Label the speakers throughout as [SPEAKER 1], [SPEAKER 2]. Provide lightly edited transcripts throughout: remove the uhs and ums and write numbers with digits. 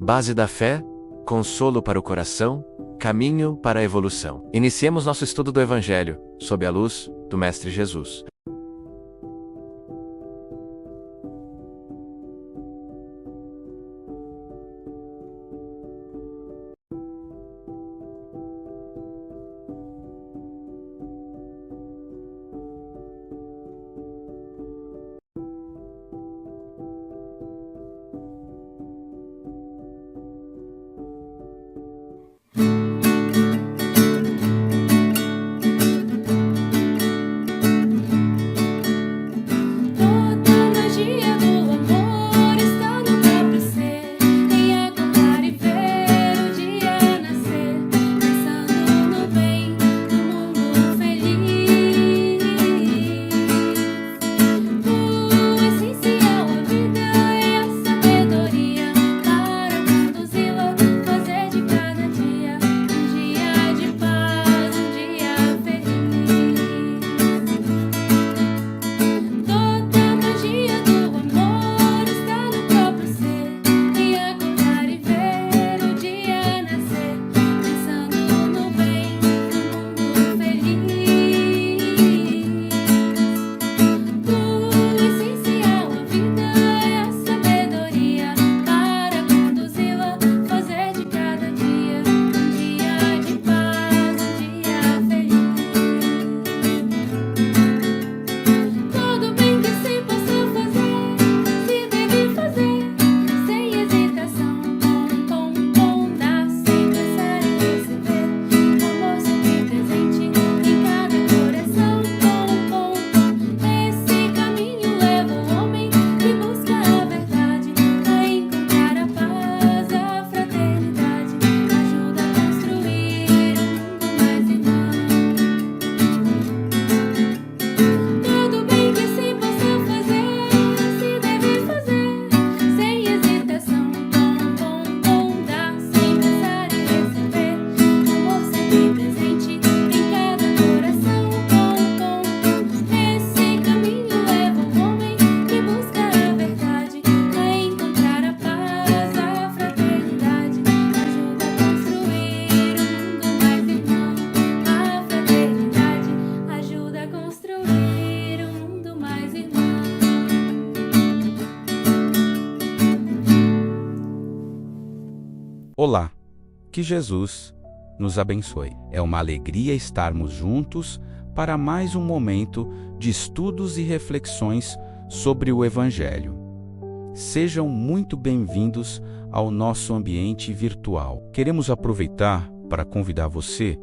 [SPEAKER 1] Base da fé, consolo para o coração, caminho para a evolução. Iniciemos nosso estudo do Evangelho, sob a luz do Mestre Jesus.
[SPEAKER 2] Olá, que Jesus nos abençoe. É uma alegria estarmos juntos para mais um momento de estudos e reflexões sobre o Evangelho. Sejam muito bem-vindos ao nosso ambiente virtual. Queremos aproveitar para convidar você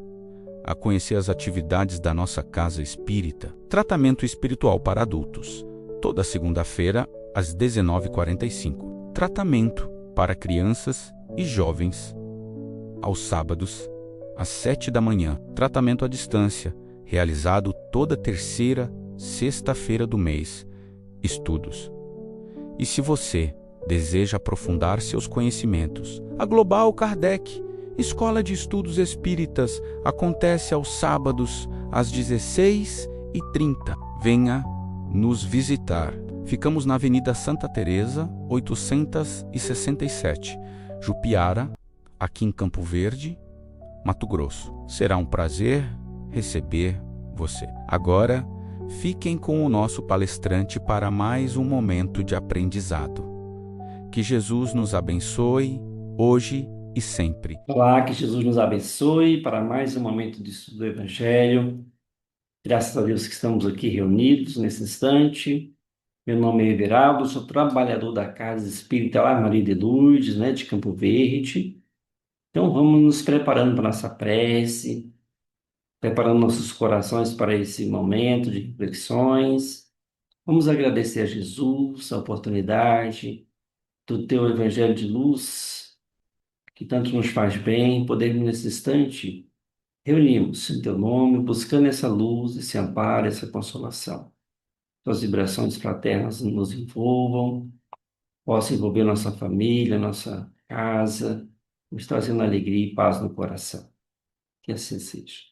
[SPEAKER 2] a conhecer as atividades da nossa Casa Espírita. Tratamento espiritual para adultos, toda segunda-feira às 19h45. Tratamento para crianças e jovens, aos sábados, às 7 da manhã. Tratamento à distância, realizado toda terceira, sexta-feira do mês. Estudos. E se você deseja aprofundar seus conhecimentos, a Global Kardec, Escola de Estudos Espíritas, acontece aos sábados, às 16h30. Venha nos visitar. Ficamos na Avenida Santa Teresa, 867, Jupiara, aqui em Campo Verde, Mato Grosso. Será um prazer receber você. Agora, fiquem com o nosso palestrante para mais um momento de aprendizado. Que Jesus nos abençoe, hoje e sempre.
[SPEAKER 3] Olá, que Jesus nos abençoe para mais um momento de estudo do Evangelho. Graças a Deus que estamos aqui reunidos nesse instante. Meu nome é Everaldo, sou trabalhador da Casa Espírita Lá Maria de Lourdes, de Campo Verde. Então vamos nos preparando para nossa prece, preparando nossos corações para esse momento de reflexões. Vamos agradecer a Jesus a oportunidade do teu Evangelho de luz, que tanto nos faz bem, podermos nesse instante reunirmos em teu nome, buscando essa luz, esse amparo, essa consolação. Suas vibrações fraternas nos envolvam, possa envolver nossa família, nossa casa, nos trazendo alegria e paz no coração. Que assim seja.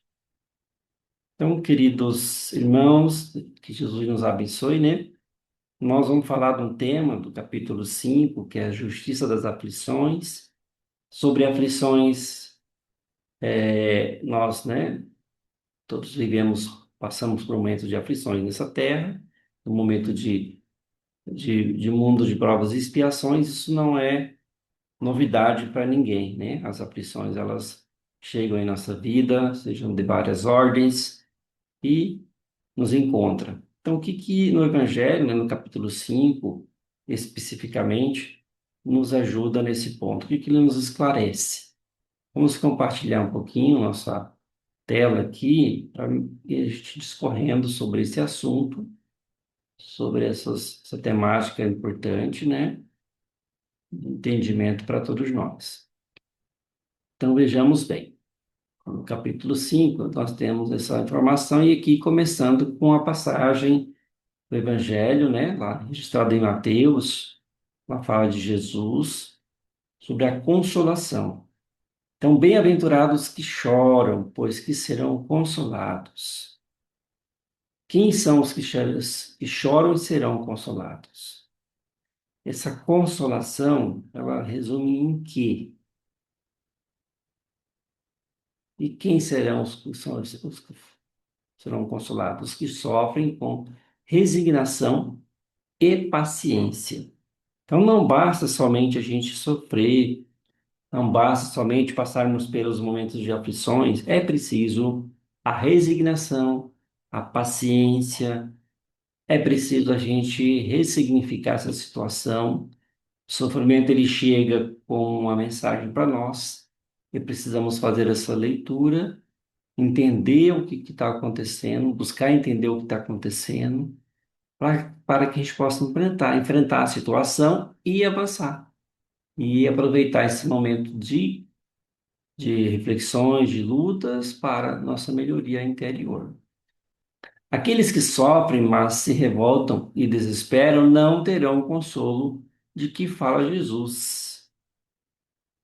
[SPEAKER 3] Então, queridos irmãos, que Jesus nos abençoe, Nós vamos falar de um tema do capítulo 5, que é a justiça das aflições. sobre aflições. Nós, né, todos vivemos, passamos por momentos de aflições nessa terra, um momento de mundo de provas e expiações. Isso não é novidade para ninguém, né? As aflições, elas chegam em nossa vida, sejam de várias ordens, e nos encontra. Então, o que que no Evangelho, né, no capítulo 5 especificamente, nos ajuda nesse ponto? O que que ele nos esclarece? Vamos compartilhar um pouquinho nossa tela aqui para a gente discorrendo sobre esse assunto, sobre essa temática importante, né? Entendimento para todos nós. Então, vejamos bem. No capítulo 5 nós temos essa informação, e aqui começando com a passagem do Evangelho, né, lá registrado em Mateus, uma fala de Jesus sobre a consolação. Então, bem-aventurados que choram, pois que serão consolados. Quem são os que choram e serão consolados? Essa consolação, ela resume em quê? E quem serão os que serão consolados? Os que sofrem com resignação e paciência. Então, não basta somente a gente sofrer, não basta somente passarmos pelos momentos de aflições, é preciso a resignação, a paciência, é preciso a gente ressignificar essa situação. O sofrimento ele chega com uma mensagem para nós e precisamos fazer essa leitura, entender o que está acontecendo, buscar entender o que está acontecendo, para que a gente possa enfrentar a situação e avançar. E aproveitar esse momento de reflexões, de lutas para nossa melhoria interior. Aqueles que sofrem, mas se revoltam e desesperam, não terão o consolo de que fala Jesus.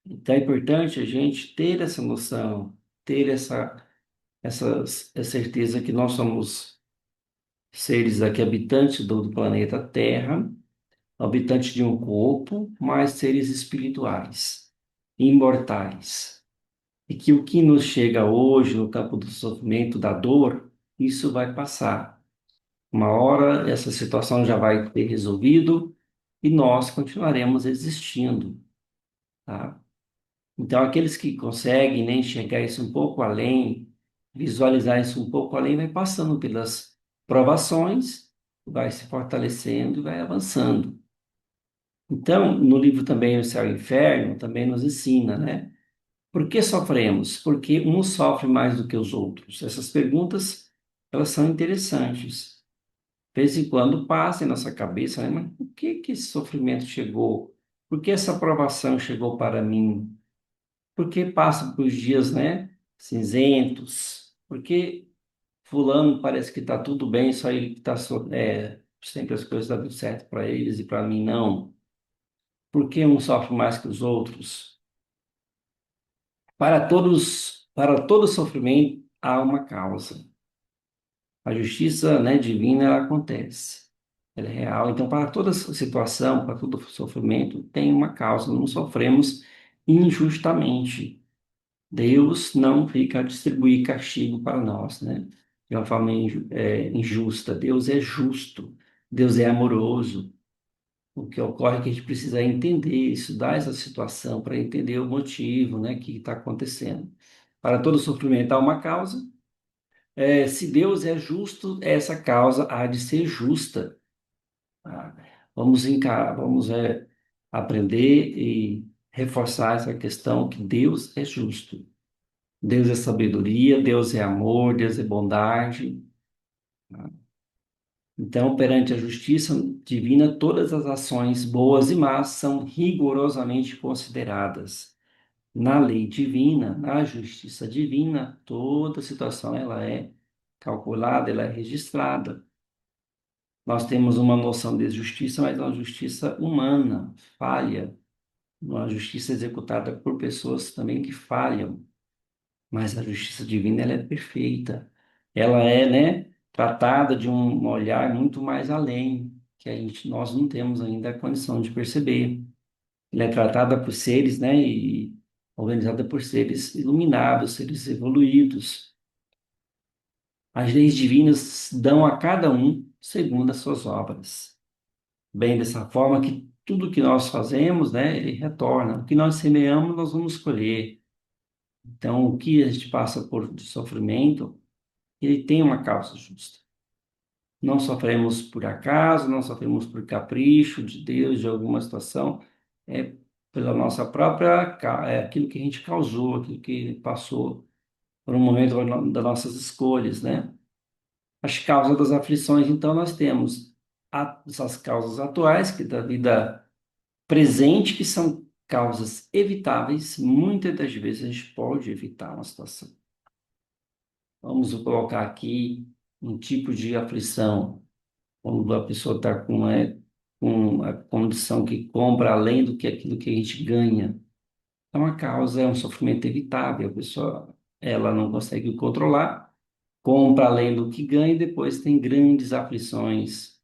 [SPEAKER 3] Então é importante a gente ter essa noção, ter essa certeza que nós somos seres aqui habitantes do planeta Terra, habitantes de um corpo, mas seres espirituais, imortais. E que o que nos chega hoje no campo do sofrimento, da dor, isso vai passar. Uma hora essa situação já vai ter resolvido e nós continuaremos existindo, tá? Então, aqueles que conseguem, né, enxergar isso um pouco além, visualizar isso um pouco além, vai passando pelas provações, vai se fortalecendo e vai avançando. Então, no livro também O Céu e o Inferno, também nos ensina, né? Por que sofremos? Porque uns sofrem mais do que os outros? Essas perguntas, elas são interessantes. De vez em quando passa em nossa cabeça, né? Mas por que que esse sofrimento chegou? Por que essa provação chegou para mim? Por que passa por dias, né, cinzentos? Por que fulano parece que está tudo bem, só ele que está sempre as coisas dando certo para eles e para mim não? Por que um sofre mais que os outros? Para todo sofrimento há uma causa. A justiça, né, divina, ela acontece. Ela é real. Então, para toda situação, para todo sofrimento, tem uma causa. Não sofremos injustamente. Deus não fica a distribuir castigo para nós, né? De uma forma injusta. Deus é justo. Deus é amoroso. O que ocorre é que a gente precisa entender, estudar essa situação para entender o motivo, né, que está acontecendo. Para todo sofrimento há uma causa. Se Deus é justo, essa causa há de ser justa. Tá? Vamos encarar, vamos aprender e reforçar essa questão que Deus é justo. Deus é sabedoria, Deus é amor, Deus é bondade. Tá? Então, perante a justiça divina, todas as ações boas e más são rigorosamente consideradas. Na lei divina, na justiça divina, toda situação ela é calculada, ela é registrada. Nós temos uma noção de justiça, mas é uma justiça humana, falha, uma justiça executada por pessoas também que falham, mas a justiça divina ela é perfeita. Ela é, né, tratada de um olhar muito mais além, que nós não temos ainda a condição de perceber. Ela é tratada por seres, né, organizada por seres iluminados, seres evoluídos. As leis divinas dão a cada um segundo as suas obras. Bem, dessa forma que tudo que nós fazemos, né, ele retorna. O que nós semeamos, nós vamos colher. Então, o que a gente passa por de sofrimento, ele tem uma causa justa. Não sofremos por acaso, não sofremos por capricho de Deus, de alguma situação, é pela nossa própria, é aquilo que a gente causou, aquilo que passou por um momento das nossas escolhas, né? As causas das aflições, então, nós temos essas causas atuais, que da vida presente, que são causas evitáveis, muitas das vezes a gente pode evitar uma situação. Vamos colocar aqui um tipo de aflição quando a pessoa está com a condição que compra além do que aquilo que a gente ganha. Então, a causa é um sofrimento evitável, a pessoa ela não consegue controlar, compra além do que ganha e depois tem grandes aflições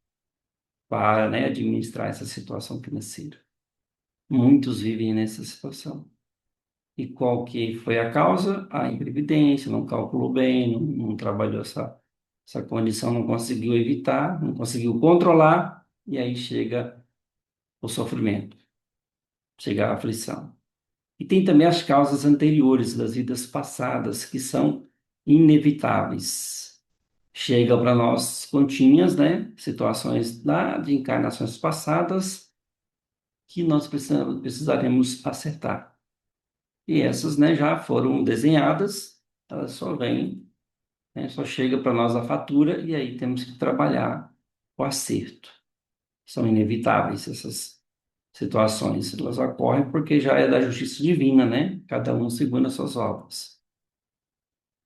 [SPEAKER 3] para, né, administrar essa situação financeira. Muitos vivem nessa situação. E qual que foi a causa? A imprevidência, não calculou bem, não trabalhou essa condição, não conseguiu evitar, não conseguiu controlar, e aí chega o sofrimento, chega a aflição. E tem também as causas anteriores das vidas passadas, que são inevitáveis. Chegam para nós continhas, né? Situações lá de encarnações passadas que nós precisaremos acertar. E essas, né, já foram desenhadas, elas só vêm, né, só chega para nós a fatura e aí temos que trabalhar o acerto. São inevitáveis essas situações, elas ocorrem porque já é da justiça divina, né? Cada um segundo as suas obras.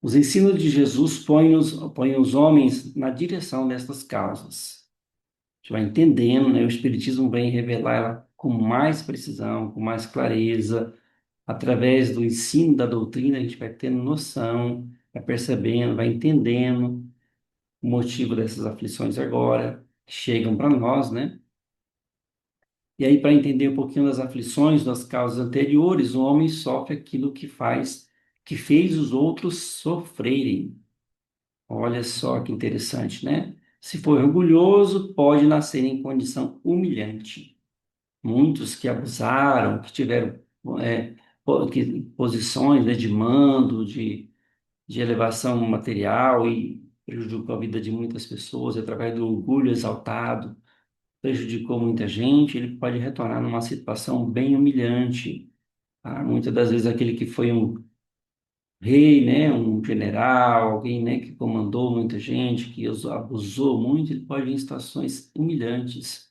[SPEAKER 3] Os ensinos de Jesus põem os homens na direção destas causas. A gente vai entendendo, né? O Espiritismo vem revelar ela com mais precisão, com mais clareza. Através do ensino da doutrina, a gente vai tendo noção, vai percebendo, vai entendendo o motivo dessas aflições agora, que chegam para nós, né? E aí, para entender um pouquinho das aflições, das causas anteriores, o homem sofre aquilo que fez os outros sofrerem. Olha só que interessante, né? Se for orgulhoso, pode nascer em condição humilhante. Muitos que abusaram, que tiveram posições, né, de mando, de elevação material e prejudicou a vida de muitas pessoas através do orgulho exaltado, prejudicou muita gente, ele pode retornar numa situação bem humilhante. Tá? Muitas das vezes aquele que foi um rei, né, um general, alguém, né, que comandou muita gente, que abusou muito, ele pode ir em situações humilhantes.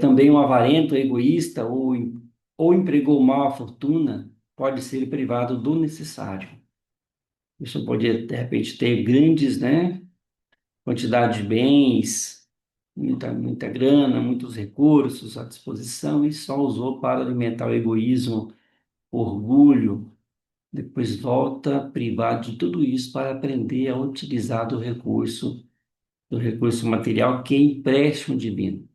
[SPEAKER 3] Também um avarento, egoísta ou empregou mal a fortuna, pode ser privado do necessário. Isso pode, de repente, ter grandes, né, quantidade de bens, muita grana, muitos recursos à disposição e só usou para alimentar o egoísmo, o orgulho, depois volta privado de tudo isso para aprender a utilizar do recurso material que é empréstimo divino,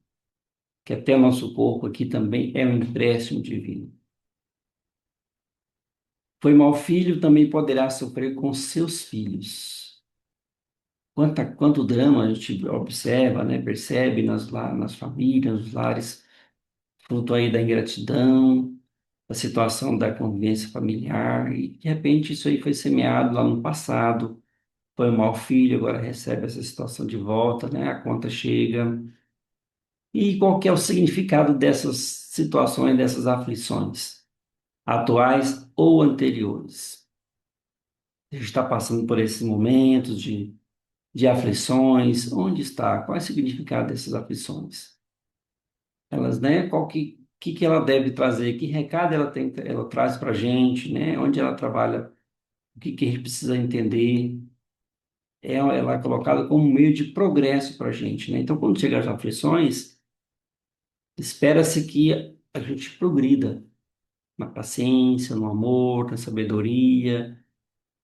[SPEAKER 3] que até o nosso corpo aqui também é um empréstimo divino. Foi mau filho, também poderá sofrer com seus filhos. Quanto drama a gente observa, né, percebe nas famílias, nos lares, fruto aí da ingratidão, da situação da convivência familiar, e de repente isso aí foi semeado lá no passado, foi um mau filho, agora recebe essa situação de volta, né, a conta chega. E qual que é o significado dessas situações, dessas aflições, atuais ou anteriores? A gente está passando por esses momentos de aflições, onde está? Qual é o significado dessas aflições? Elas, né, que ela deve trazer, que recado ela traz para a gente, né, onde ela trabalha, o que a gente precisa entender, ela é colocada como um meio de progresso para a gente, né? Então, quando chegam as aflições, espera-se que a gente progrida na paciência, no amor, na sabedoria,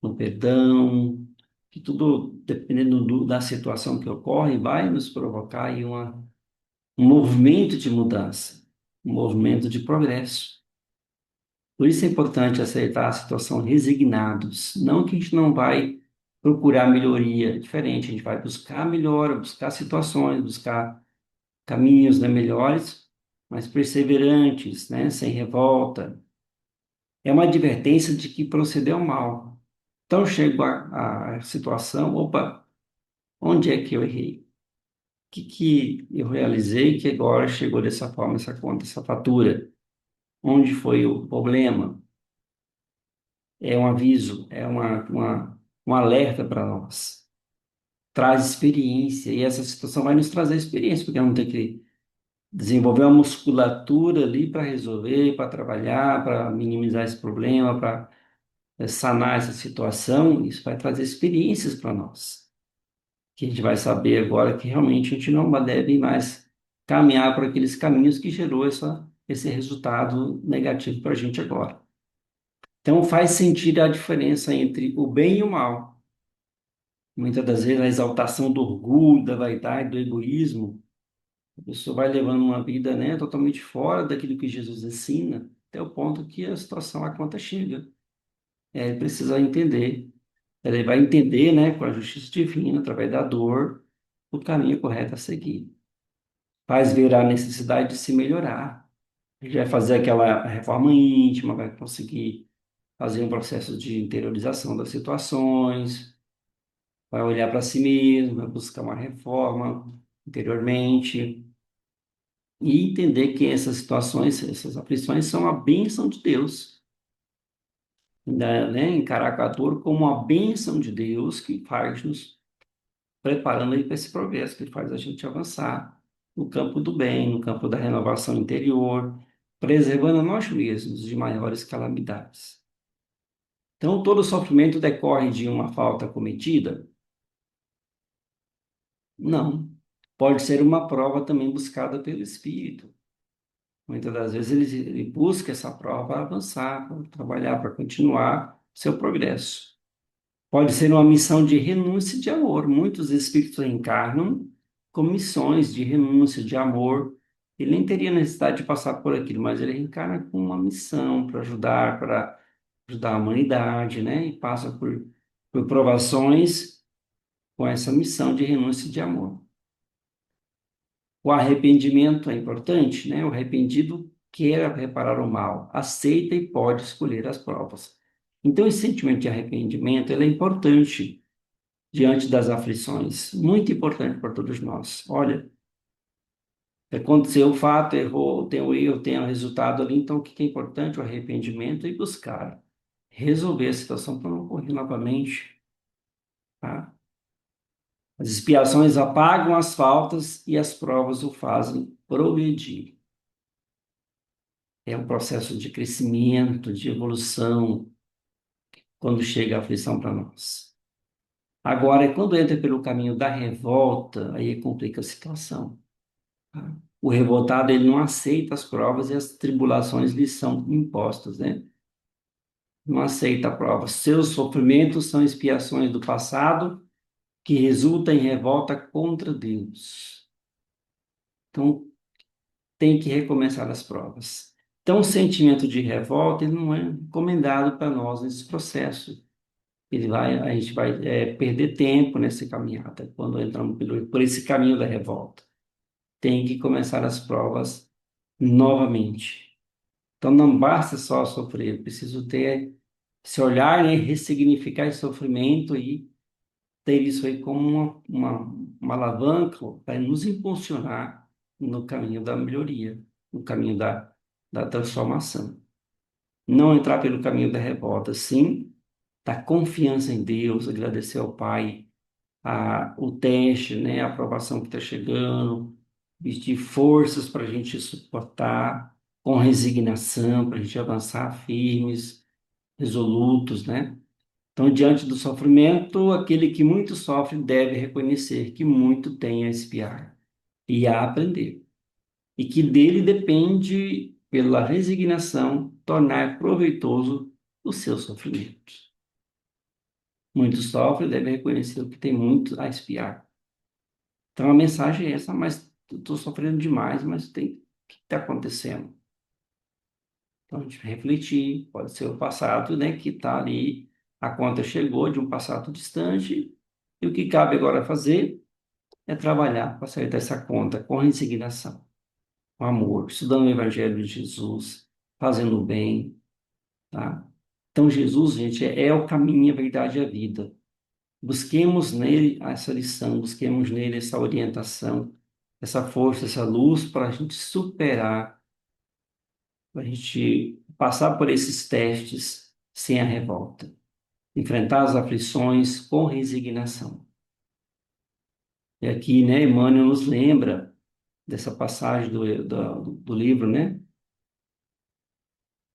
[SPEAKER 3] no perdão, que tudo, dependendo da situação que ocorre, vai nos provocar aí um movimento de mudança, um movimento de progresso. Por isso é importante aceitar a situação resignados. Não que a gente não vai procurar melhoria, é diferente, a gente vai buscar melhora, buscar situações, buscar caminhos, né, melhores, mas perseverantes, né, sem revolta. É uma advertência de que procedeu mal. Então chego à situação, opa, onde é que eu errei? O que que eu realizei que agora chegou dessa forma, essa conta, essa fatura? Onde foi o problema? É um aviso, é um alerta para nós. Traz experiência, e essa situação vai nos trazer experiência, porque vamos ter que desenvolver uma musculatura ali para resolver, para trabalhar, para minimizar esse problema, para sanar essa situação. Isso vai trazer experiências para nós, que a gente vai saber agora que realmente a gente não deve mais caminhar por aqueles caminhos que gerou esse resultado negativo para a gente agora. Então faz sentido a diferença entre o bem e o mal. Muitas das vezes a exaltação do orgulho, da vaidade, do egoísmo, a pessoa vai levando uma vida, né, totalmente fora daquilo que Jesus ensina, até o ponto que a situação, a conta chega. Ele precisa entender. Ele vai entender, né, com a justiça divina, através da dor, o caminho correto a seguir. Faz ver a necessidade de se melhorar. Ele vai fazer aquela reforma íntima, vai conseguir fazer um processo de interiorização das situações, vai olhar para si mesmo, vai buscar uma reforma interiormente e entender que essas situações, essas aflições são a bênção de Deus. Né? Encarar a dor como uma bênção de Deus que faz nos preparando aí para esse progresso, que faz a gente avançar no campo do bem, no campo da renovação interior, preservando a nós mesmos de maiores calamidades. Então, todo sofrimento decorre de uma falta cometida? Não. Pode ser uma prova também buscada pelo Espírito. Muitas das vezes ele busca essa prova para avançar, para trabalhar, para continuar seu progresso. Pode ser uma missão de renúncia e de amor. Muitos espíritos encarnam com missões de renúncia, de amor. Ele nem teria necessidade de passar por aquilo, mas ele reencarna com uma missão para ajudar a humanidade, né? E passa por provações com essa missão de renúncia e de amor. O arrependimento é importante, né? O arrependido quer reparar o mal, aceita e pode escolher as provas. Então, esse sentimento de arrependimento, ele é importante diante das aflições, muito importante para todos nós. Olha, aconteceu o fato, errou, tem o erro, tem o resultado ali, então o que é importante? O arrependimento e buscar resolver a situação para não ocorrer novamente, tá? As expiações apagam as faltas e as provas o fazem progredir. É um processo de crescimento, de evolução, quando chega a aflição para nós. Agora, quando entra pelo caminho da revolta, aí complica a situação. Tá? O revoltado, ele não aceita as provas e as tribulações lhe são impostas, né? Não aceita a prova. Seus sofrimentos são expiações do passado que resultam em revolta contra Deus. Então, tem que recomeçar as provas. Então, o sentimento de revolta, ele não é encomendado para nós nesse processo. A gente vai perder tempo nessa caminhada, quando entramos por esse caminho da revolta. Tem que começar as provas novamente. Então não basta só sofrer, preciso ter esse olhar, né, ressignificar esse sofrimento e ter isso aí como uma alavanca para nos impulsionar no caminho da melhoria, no caminho da transformação. Não entrar pelo caminho da revolta, sim, da confiança em Deus, agradecer ao Pai o teste, né, a aprovação que está chegando, vestir forças para a gente suportar, com resignação, para a gente avançar firmes, resolutos, né? Então, diante do sofrimento, aquele que muito sofre deve reconhecer que muito tem a expiar e a aprender, e que dele depende, pela resignação, tornar proveitoso os seus sofrimentos. Muito sofre, deve reconhecer que tem muito a expiar. Então a mensagem é essa, mas eu estou sofrendo demais, mas tem o que está acontecendo? Então, a gente refletir, pode ser o passado, né, que está ali, a conta chegou de um passado distante, e o que cabe agora fazer é trabalhar para sair dessa conta com resignação, com amor, estudando o Evangelho de Jesus, fazendo o bem, tá? Então, Jesus, gente, é o caminho, a verdade e a vida. Busquemos nele essa lição, busquemos nele essa orientação, essa força, essa luz para a gente superar, para a gente passar por esses testes sem a revolta, enfrentar as aflições com resignação. E aqui, né, Emmanuel nos lembra dessa passagem do livro, né,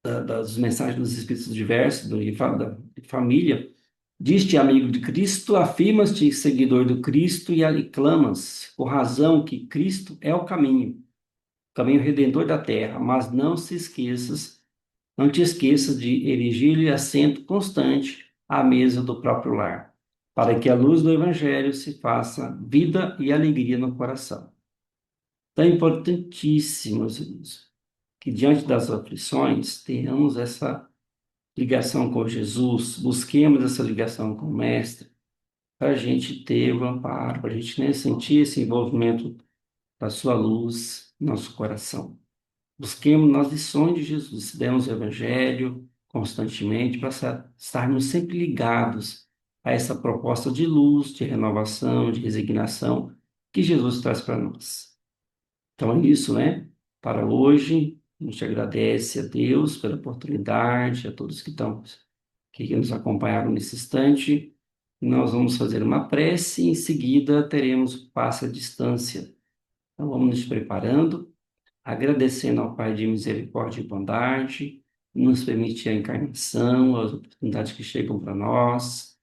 [SPEAKER 3] das mensagens dos Espíritos diversos, do livro da família. Diz-te amigo de Cristo, afirmas-te seguidor do Cristo e clamas, por razão que Cristo é o caminho redentor da terra, mas não te esqueças de erigir-lhe assento constante à mesa do próprio lar, para que a luz do Evangelho se faça vida e alegria no coração. Então é importantíssimo, meus irmãos, que diante das aflições tenhamos essa ligação com Jesus, busquemos essa ligação com o Mestre, para a gente ter o amparo, para a gente, né, sentir esse envolvimento da sua luz no nosso coração. Busquemos nas lições de Jesus, estudemos o Evangelho constantemente, para estarmos sempre ligados a essa proposta de luz, de renovação, de resignação que Jesus traz para nós. Então é isso, né? Para hoje, a gente agradece a Deus pela oportunidade, a todos que nos acompanharam nesse instante. Nós vamos fazer uma prece e em seguida teremos o passe à distância. Então vamos nos preparando, agradecendo ao Pai de misericórdia e bondade, nos permitir a encarnação, as oportunidades que chegam para nós,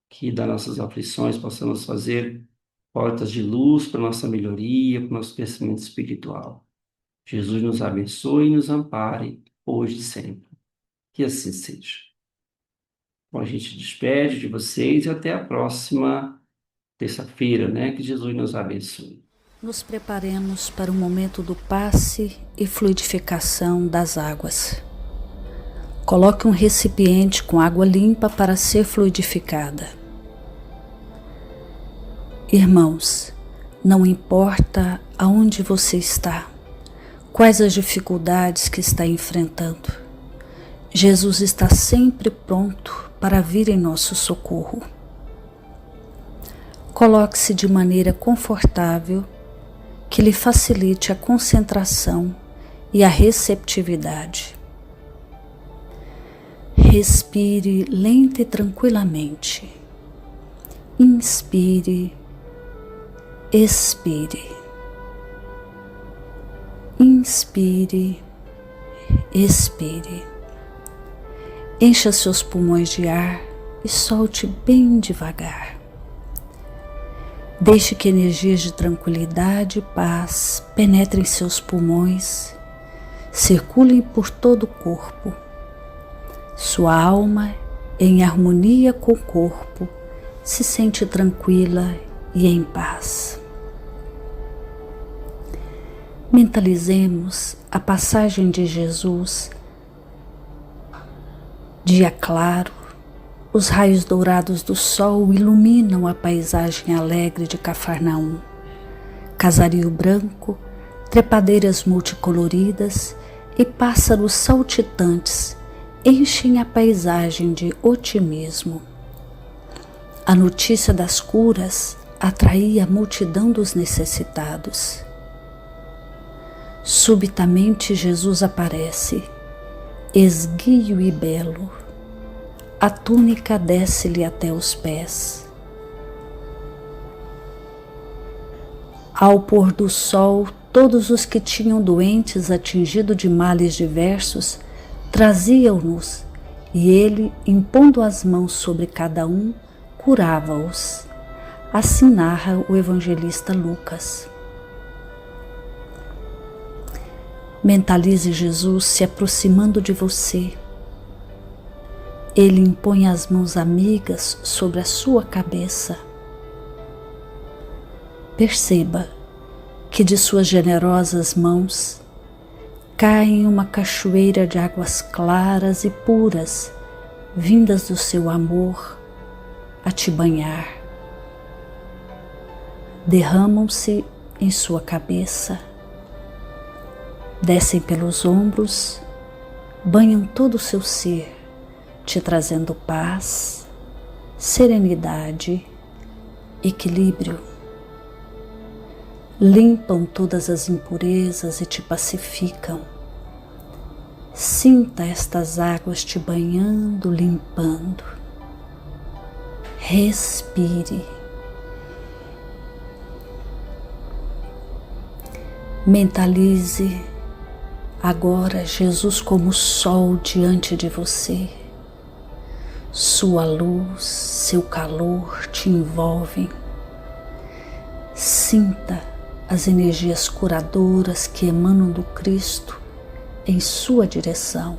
[SPEAKER 3] que das nossas aflições possamos fazer portas de luz para nossa melhoria, para o nosso crescimento espiritual. Jesus nos abençoe e nos ampare, hoje e sempre. Que assim seja. Bom, a gente despede de vocês e até a próxima terça-feira, né? Que Jesus nos abençoe.
[SPEAKER 4] Nos preparemos para o momento do passe e fluidificação das águas. Coloque um recipiente com água limpa para ser fluidificada. Irmãos, não importa aonde você está, quais as dificuldades que está enfrentando, Jesus está sempre pronto para vir em nosso socorro. Coloque-se de maneira confortável, que lhe facilite a concentração e a receptividade. Respire lenta e tranquilamente. Inspire, expire. Inspire, expire. Encha seus pulmões de ar e solte bem devagar. Deixe que energias de tranquilidade e paz penetrem seus pulmões, circulem por todo o corpo. Sua alma, em harmonia com o corpo, se sente tranquila e em paz. Mentalizemos a passagem de Jesus, dia claro. Os raios dourados do sol iluminam a paisagem alegre de Cafarnaum. Casario branco, trepadeiras multicoloridas e pássaros saltitantes enchem a paisagem de otimismo. A notícia das curas atraía a multidão dos necessitados. Subitamente Jesus aparece, esguio e belo. A túnica desce-lhe até os pés. Ao pôr do sol, todos os que tinham doentes atingidos de males diversos traziam-nos, e ele, impondo as mãos sobre cada um, curava-os. Assim narra o evangelista Lucas. Mentalize Jesus se aproximando de você. Ele impõe as mãos amigas sobre a sua cabeça. Perceba que de suas generosas mãos cai em uma cachoeira de águas claras e puras, vindas do seu amor a te banhar. Derramam-se em sua cabeça, descem pelos ombros, banham todo o seu ser, te trazendo paz, serenidade, equilíbrio. Limpam todas as impurezas e te pacificam. Sinta estas águas te banhando, limpando. Respire. Mentalize agora Jesus como sol diante de você. Sua luz, seu calor te envolvem. Sinta as energias curadoras que emanam do Cristo em sua direção.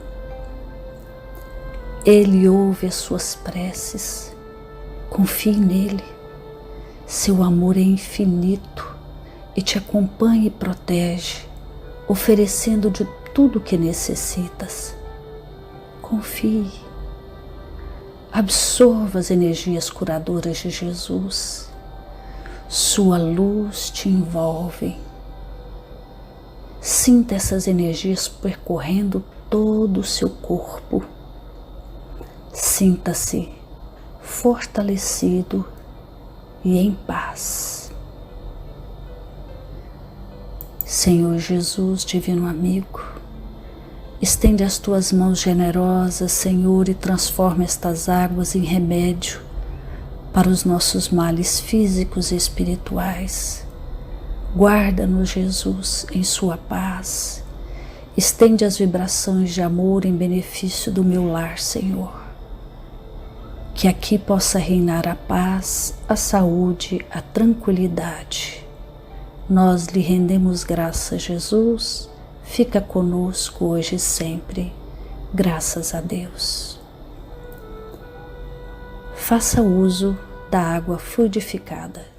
[SPEAKER 4] Ele ouve as suas preces. Confie nele. Seu amor é infinito e te acompanha e protege, oferecendo de tudo o que necessitas. Confie. Absorva as energias curadoras de Jesus. Sua luz te envolve. Sinta essas energias percorrendo todo o seu corpo. Sinta-se fortalecido e em paz. Senhor Jesus, divino amigo, estende as tuas mãos generosas, Senhor, e transforma estas águas em remédio para os nossos males físicos e espirituais. Guarda-nos, Jesus, em sua paz. Estende as vibrações de amor em benefício do meu lar, Senhor. Que aqui possa reinar a paz, a saúde, a tranquilidade. Nós lhe rendemos graças, Jesus. Fica conosco hoje e sempre. Graças a Deus. Faça uso da água fluidificada.